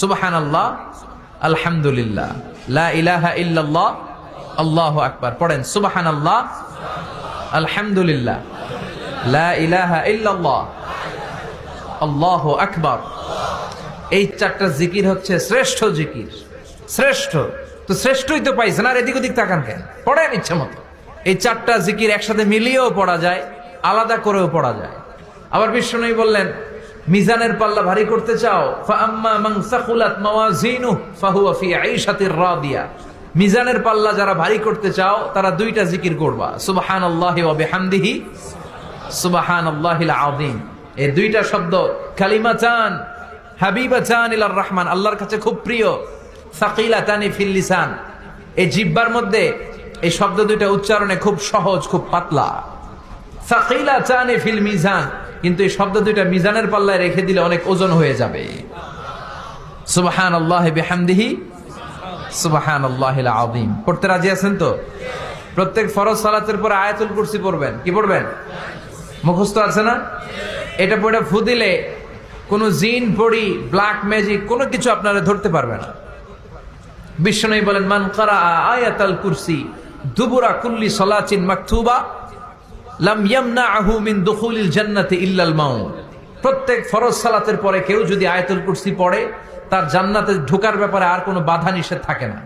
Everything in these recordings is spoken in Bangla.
সুবহানাল্লাহ, আলহামদুলিল্লাহ, লা ইলাহা ইল্লাল্লাহ, আল্লাহু আকবার। পড়েন সুবহানাল্লাহ, আলহামদুলিল্লাহ, লা ইলাহা ইল্লাল্লাহ, আল্লাহু আকবার। এই চারটা জিকির হচ্ছে শ্রেষ্ঠ জিকির। শ্রেষ্ঠ তো শ্রেষ্ঠই তো পাইছেন, আর এদিক ওদিক তাকান কেন? পড়েন ইচ্ছা মতো। এই চারটা জিকির একসাথে মিলিয়েও পড়া যায়, আলাদা করেও পড়া যায়। আবার বিশ্বনবী বললেন, মিজানের পাল্লা ভারী করতে চাও, ফাআম্মা মান সাকুলাত মাওয়াজিনুহু ফাহুয়া ফি আইশাতির রাদিয়া। মিজানের পাল্লা যারা ভারী করতে চাও তারা দুইটা জিকির করবা, সুবহানাল্লাহি ওয়া বিহামদিহি, সুবহানাল্লাহিল আযীম। এই দুইটা শব্দ কালিমাতান হাবিবাতান ইলার রহমান, আল্লাহর কাছে খুব প্রিয়। সাকিলাতানি ফিল লিসান, এই জিহ্বার মধ্যে এই শব্দ দুইটা উচ্চারণে খুব সহজ, খুব পাতলা। সাকিলাতানি ফিল মিজান, কিন্তু এই শব্দ দুইটা মিজানের পাল্লায় রেখে দিলে অনেক ওজন হয়ে যাবে। সুবহানাল্লাহি বিহামদিহি, সুবহানাল্লাহিল আযীম। পড়তে রাজি আছেন তো? প্রত্যেক ফরজ সালাতের পর আয়াতুল কুরসি পড়বেন। কি পড়বেন? মুখস্থ আছে না? এটা পড়ে ফু দিলে কোনো জিন পড়ি, ব্ল্যাক ম্যাজিক কোনো কিছু আপনারা ধরতে পারবে না। বিশ্বনবী বলেন, মান ক্বারা আয়াতাল কুরসি দুবুরা কুল্লি সালাতিন মাকতুবা লাম ইয়ামনাহু মিন দুখুলিল জান্নাতি ইল্লাল মাউত। প্রত্যেক ফরজ সালাতের পরে কেউ যদি আয়াতুল কুরসি পড়ে, তার জান্নাতে ঢোকার ব্যাপারে আর কোনো বাধা নিষেধ থাকে না।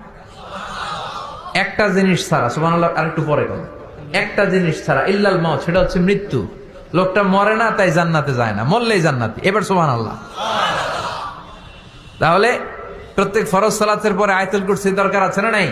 একটা জিনিস ছাড়া, সুবহানাল্লাহ, আরেকটু পরে বলেন, একটা জিনিস ছাড়া, ইল্লাল মাউত, সেটা হচ্ছে মৃত্যু। লোকটা মরে না তাই জান্নাতে যায় না, মরলেই জান্নাতি। এবার সুবহানাল্লাহ। তাহলে প্রত্যেক ফরজ সালাতের পরে আয়াতুল কুরসির দরকার আছে না নাই?